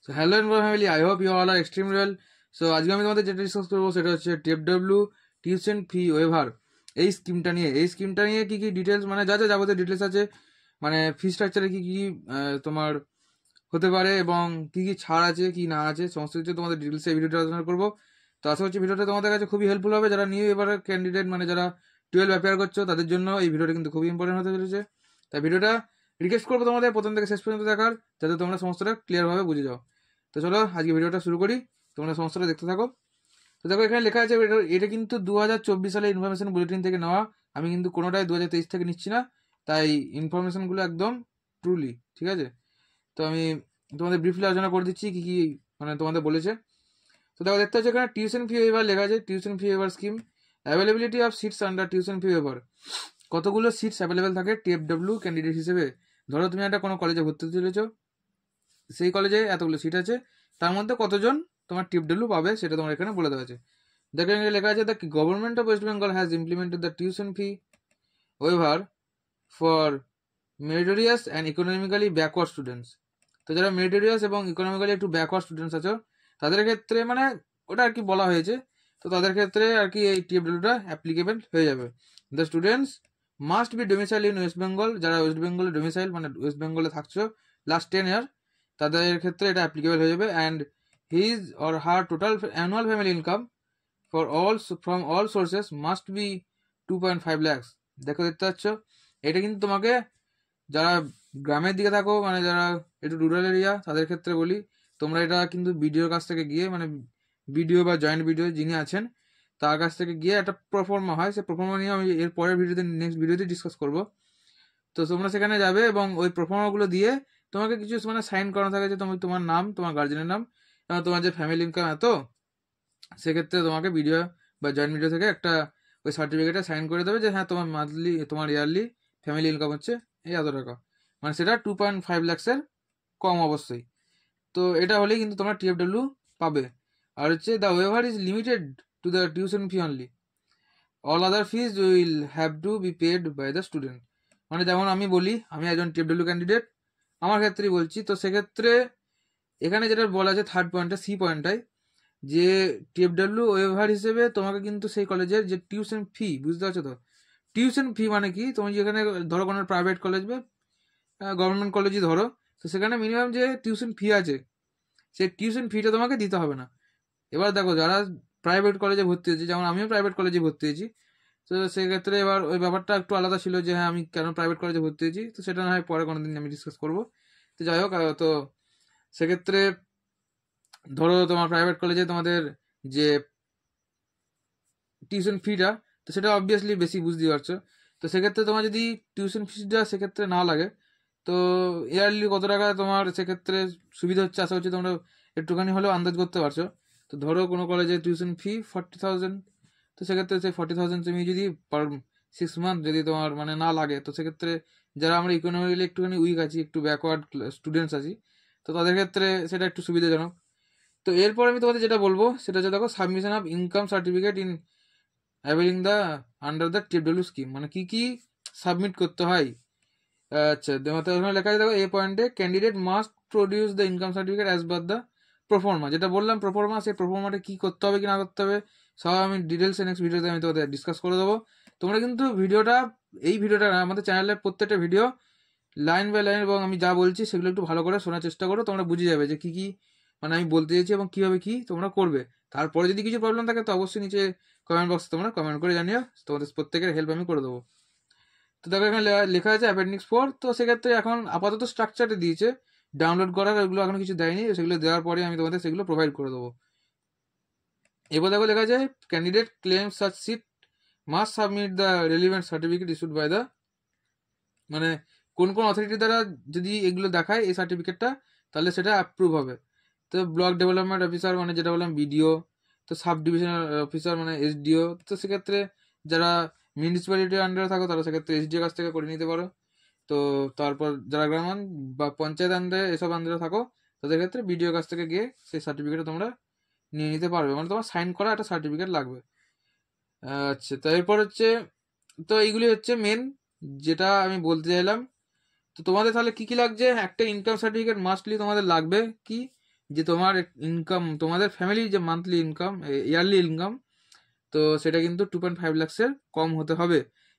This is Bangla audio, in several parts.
So hello and family, I hope you all are extremely well. So আজকে আমি তোমাদের যেটা ডিসকাস করবো সেটা হচ্ছে টিএফডব্লিউ টিউশন ফি ওয়েভার এই স্কিমটা নিয়ে কি কি ডিটেলস মানে যা যাবতীয় ডিটেলস আছে, মানে ফি স্ট্রাকচারে কি কি তোমার হতে পারে এবং কি কি ছাড় আছে কি না আছে সমস্ত কিছু তোমাদের ডিটেলসে এই ভিডিওটা আলোচনা করবো। তো আশা করছি ভিডিওটা তোমাদের কাছে খুবই হেল্পফুল হবে। যারা নিউ এবার ক্যান্ডিডেট মানে যারা 12 অ্যাপিয়ার করছো তাদের জন্য এই ভিডিওটা কিন্তু খুবই ইম্পর্টেন্ট হতে চলেছে। তাই ভিডিওটা রিকোয়েস্ট করবো তোমাদের প্রথম থেকে শেষ পর্যন্ত দেখার, যাতে তোমরা সমস্তটা ক্লিয়ারভাবে বুঝে যাও। তো চলো আজকে ভিডিওটা শুরু করি, তোমরা সমস্তটা দেখতে থাকো। তো দেখো এখানে লেখা আছে এটা কিন্তু 2024 সালের ইনফরমেশন বুলেটিন থেকে নেওয়া, আমি কিন্তু কোনোটাই 2023 থেকে নিচ্ছি না, তাই ইনফরমেশনগুলো একদম ট্রুলি ঠিক আছে। তো আমি তোমাদের ব্রিফলি আলোচনা করে দিচ্ছি কি কি মানে তোমাদের বলেছে। তো দেখো দেখতে হচ্ছে এখানে টিউশন ফি ওয়েভার লেখা আছে, tuition fee waiver scheme, availability of seats under tuition fee waiver. কতগুলো সিটস অ্যাভেলেবেল থাকে টিএফডব্লিউ ক্যান্ডিডেট হিসেবে। ধরো তুমি একটা কোনো কলেজে ভর্তি হতে চলেছো, সেই কলেজে এতগুলো সিট আছে, তার মধ্যে কতজন তোমার টিএফডব্লিউ পাবে সেটা তোমার এখানে বলে দেওয়া আছে। দেখো এখানে লেখা আছে the government of West Bengal has implemented the tuition fee waiver for meritorious and economically backward students. তো যারা মেরিটোরিয়াস এবং ইকোনমিক্যালি একটু ব্যাকওয়ার্ড স্টুডেন্টস আছো তাদের ক্ষেত্রে মানে ওটা আর কি বলা হয়েছে, তো তাদের ক্ষেত্রে আর কি এই টিএফডব্লিউটা অ্যাপ্লিকেবল হয়ে যাবে। The students must be domicile in West Bengal, যারা ওয়েস্ট বেঙ্গলে ডোমিসাইল মানে ওয়েস্ট বেঙ্গলে থাকছো লাস্ট 10 ইয়ার তাদের ক্ষেত্রে এটা অ্যাপ্লিকেবল হয়ে যাবে। And his or her total annual family income for all from all sources must be 2.5 lakhs। দেখো দেখতে পাচ্ছ এটা কিন্তু তোমাকে যারা গ্রামের দিকে থাকো মানে যারা একটু রুরাল এরিয়া তাদের ক্ষেত্রে বলি, তোমরা এটা কিন্তু বিডিওর কাছ থেকে গিয়ে মানে বিডিও বা জয়েন্ট বিডিও যিনি আছেন তার কাছ থেকে গিয়ে একটা প্রফর্মা হয়, সেই প্রফর্মা নিয়ে আমি এর পরের ভিডিওতে নেক্সট ভিডিওতে ডিসকাস করবো। তো তোমরা সেখানে যাবে এবং ওই প্রফর্মাগুলো দিয়ে তোমাকে কিছু মানে সাইন করানো থাকে যে তুমি তোমার নাম, তোমার গার্জেনের নাম এবং তোমার যে ফ্যামিলি ইনকাম এত, সেক্ষেত্রে তোমাকে ভিডিও বা জয়েন্ট ভিডিও থেকে একটা ওই সার্টিফিকেটে সাইন করে দেবে যে হ্যাঁ তোমার মান্থলি তোমার ইয়ারলি ফ্যামিলি ইনকাম হচ্ছে এই এত টাকা, মানে সেটা 2.5 lakhs-এর কম অবশ্যই। তো এটা হলেই কিন্তু তোমরা টিএফডব্লিউ পাবে। আর হচ্ছে the waiver is limited to the tuition fee only, all other fees will have to be paid by the student. মানে যেমন আমি বলি আমি একজন টিএফডব্লিউ ক্যান্ডিডেট, আমার ক্ষেত্রেই বলছি, তো সেক্ষেত্রে এখানে যেটা বলা আছে থার্ড পয়েন্টে সি পয়েন্টটায় যে টিএফডব্লিউ ওয়েভার হিসেবে তোমাকে কিন্তু সেই কলেজের যে টিউশন ফি, বুঝতে পারছো তো টিউশন ফি মানে কি, তুমি যেখানে ধরো কোনো প্রাইভেট কলেজ বা গভর্নমেন্ট কলেজই ধরো, তো সেখানে মিনিমাম যে টিউশন ফি আছে সেই টিউশন ফিটা তোমাকে দিতে হবে না। এবার দেখো যারা প্রাইভেট কলেজে ভর্তি হয়েছে, যেমন আমিও প্রাইভেট কলেজে ভর্তি হয়েছি, তো সেক্ষেত্রে এবার ওই ব্যাপারটা একটু আলাদা ছিল যে হ্যাঁ আমি কেন প্রাইভেট কলেজে ভর্তি হয়েছি, তো সেটা না হয় পরে কোনোদিন আমি ডিসকাস করবো। তো যাই হোক, তো সেক্ষেত্রে ধরো তোমার প্রাইভেট কলেজে তোমাদের যে টিউশন ফিটা, তো সেটা অবভিয়াসলি বেশি, বুঝতেই পারছো। তো সেক্ষেত্রে তোমার যদি টিউশন ফিটা সেক্ষেত্রে না লাগে, তো ইয়ারলি কত টাকা তোমার সেক্ষেত্রে সুবিধা হচ্ছে আশা করছি তোমরা একটুখানি হলেও আন্দাজ করতে পারছো। তো ধরো কোনো কলেজে টিউশন ফি 40,000, তো সেক্ষেত্রে সেই 40,000 তুমি যদি পার 6 মান্থ যদি তোমার মানে না লাগে, তো সেক্ষেত্রে যারা আমরা ইকোনমিক্যালি একটুখানি উইক আছি, একটু ব্যাকওয়ার্ড স্টুডেন্টস আছি, তো তাদের ক্ষেত্রে সেটা একটু সুবিধাজনক। তো এরপর আমি তোমাদের যেটা বলবো সেটা হচ্ছে দেখো submission of income certificate in availing the under the TFW scheme, মানে কি কি সাবমিট করতে হয়। আচ্ছা ওখানে লেখা আছে দেখো এ পয়েন্টে candidate must produce the income certificate as per the pro forma, যেটা বললাম প্রফর্মা, সেই প্রফর্মাটা কি করতে হবে কি না করতে হবে সব আমি ডিটেলসে নেক্সট ভিডিওতে আমি তোমাদের ডিসকাস করে দেবো। তোমরা কিন্তু এই ভিডিওটা আমাদের চ্যানেলের প্রত্যেকটা ভিডিও লাইন বাই লাইন এবং আমি যা বলছি সেগুলো একটু ভালো করে শোনার চেষ্টা করো, তোমরা বুঝে যাবে যে কি কি মানে আমি বলতে চাইছি এবং কিভাবে কি তোমরা করবে। তারপরে যদি কিছু প্রবলেম থাকে তো অবশ্যই নিচে কমেন্ট বক্সে তোমরা কমেন্ট করে জানিও, তোমাদের প্রত্যেকের হেল্প আমি করে দেবো। তো দেখো এখানে লেখা আছে অ্যাপেন্ডিক্স 4, তো সেক্ষেত্রে এখন আপাতত স্ট্রাকচারে দিয়েছে, ডাউনলোড করার ওগুলো এখন কিছু দেয়নি, সেগুলো দেওয়ার পরে আমি তোমাদের সেগুলো প্রোভাইড করে দেবো। এবার দেখো লেখা আছে candidate claim such seat must submit the relevant certificate issued by the, মানে কোন কোন অথরিটি দ্বারা যদি এগুলো দেখায় এই সার্টিফিকেটটা তাহলে সেটা অ্যাপ্রুভ হবে। তো ব্লক ডেভেলপমেন্ট অফিসার মানে যেটা বললাম বিডিও, তো সাব ডিভিশনাল অফিসার মানে এসডিও, তো সেক্ষেত্রে যারা মিউনিসিপ্যালিটির আন্ডারে থাকো তারা সেক্ষেত্রে এসডিও কাছ থেকে করে নিতে পারো। তো তারপর যারা গ্রাম বা পঞ্চায়েত আন্ডারে এসব আন্ডারে থাকো তাদের ক্ষেত্রে বিডিও কাছ থেকে গিয়ে সেই সার্টিফিকেটটা তোমরা নিয়ে নিতে পারবে, মানে তোমার সাইন করা একটা সার্টিফিকেট লাগবে। আচ্ছা তো এরপর হচ্ছে, তো এইগুলি হচ্ছে মেন যেটা আমি বলতে চাইলাম। তো তোমাদের তাহলে কি কি লাগছে, একটা ইনকাম সার্টিফিকেট মাস্টলি তোমাদের লাগবে, কি যে তোমার ইনকাম, তোমাদের ফ্যামিলি যে মান্থলি ইনকাম, ইয়ারলি ইনকাম, তো সেটা কিন্তু 2.5 লাখসের কম হতে হবে।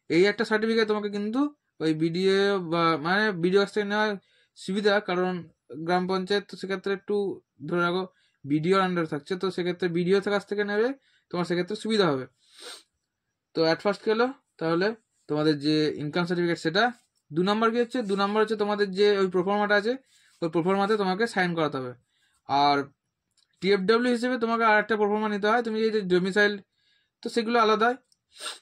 এই একটা সার্টিফিকেট তোমাকে কিন্তু ওই বিডিএ বা মানে বিডিও কাছ থেকে নেওয়ার সুবিধা, কারণ গ্রাম পঞ্চায়েত তো সেক্ষেত্রে একটু ধরে রাখো বিডিওর আন্ডার থাকছে, তো সেক্ষেত্রে বিডিও কাছ থেকে নেবে তোমার সেক্ষেত্রে সুবিধা হবে। তো অ্যাট ফার্স্ট গেলো তাহলে তোমাদের যে ইনকাম সার্টিফিকেট সেটা। 2 নম্বর কি হচ্ছে, 2 নম্বর হচ্ছে তোমাদের যে ওই প্রোফর্মাটা আছে, ওই প্রোফর্মাতে তোমাকে সাইন করাতে হবে। আর টিএফডব্লিউ হিসেবে তোমাকে আর একটা প্রোফর্মা নিতে হয়, তুমি এই যে ডোমিসাইল, তো সেগুলো আলাদা।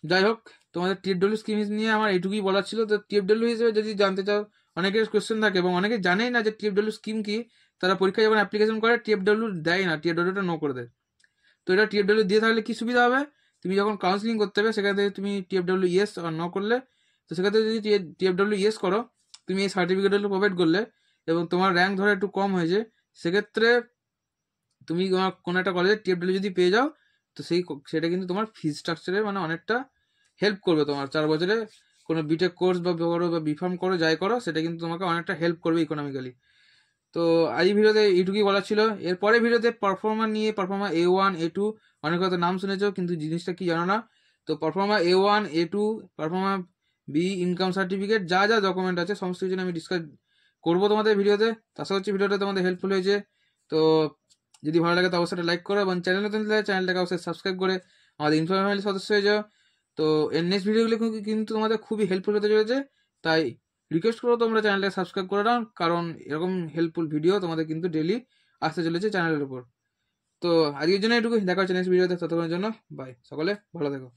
যাই হোক, তোমাদের টিএফডব্লিউ স্কিম নিয়ে আমার এইটুকুই বলার ছিল। তো টিএফডব্লিউ হিসেবে যদি জানতে চাও, অনেকের কোয়েশ্চেন থাকে এবং অনেকে জানেই না যে টিএফডব্লিউ স্কিম কি। তারা পরীক্ষায় যখন অ্যাপ্লিকেশন করে টিএফডব্লিউ দেয় না, টিএফডব্লিউটা নো করে দেয়। তো এটা টিএফডব্লিউ দিয়ে থাকলে কি সুবিধা হবে, তুমি যখন কাউন্সিলিং করতে হবে সেখান থেকে তুমি টিএফডব্লিউ ইয়েস আর নো করলে, তো সেক্ষেত্রে যদি টিএফডব্লিউ ইয়েস করো, তুমি এই সার্টিফিকেটগুলো প্রোভাইড করলে এবং তোমার র্যাঙ্ক ধরে একটু কম হয়েছে, সেক্ষেত্রে তুমি কোনো একটা কলেজে টিএফডব্লিউ যদি পেয়ে যাও, তো সেটা কিন্তু তোমার ফিজ স্ট্রাকচারে মানে অনেকটা হেল্প করবে। তোমার 4 বছরে কোনো বিটেক কোর্স বা করো বা বিফার্ম করো, যাই করো, সেটা কিন্তু তোমাকে অনেকটা হেল্প করবে ইকোনমিক্যালি। তো এই ভিডিওতে এইটুকুই বলা ছিল। এরপরে ভিডিওতে পারফর্মার নিয়ে, পারফর্মার A1 A2, অনেক হয়তো নাম শুনেছো কিন্তু জিনিসটা কি জানো না। তো proforma A1 A2, proforma B, income certificate, যা যা ডকুমেন্ট আছে সমস্ত কিছু আমি ডিসকাস করবো তোমাদের ভিডিওতে। আশা করছি ভিডিওটা তোমাদের হেল্পফুল হয়েছে। তো যদি ভালো লাগে তো অবশ্যই লাইক করো এবং চ্যানেল নতুন হলে চ্যানেলটাকে অবশ্যই সাবস্ক্রাইব করে আমাদের ইনফো ফ্যামিলির সদস্য হয়ে যাও। তো এর নেক্সট ভিডিওগুলো কিন্তু তোমাদের খুবই হেল্পফুল হতে চলেছে, তাই রিকোয়েস্ট করো তোমরা চ্যানেলটাকে সাবস্ক্রাইব করে দাও, কারণ এরকম হেল্পফুল ভিডিও তোমাদের কিন্তু ডেলি আসতে চলেছে চ্যানেলের উপর। তো আজকের জন্য এটুকুই, দেখা হচ্ছে নেক্সট ভিডিওতে, ততক্ষণের জন্য বাই, সকলে ভালো থেকো।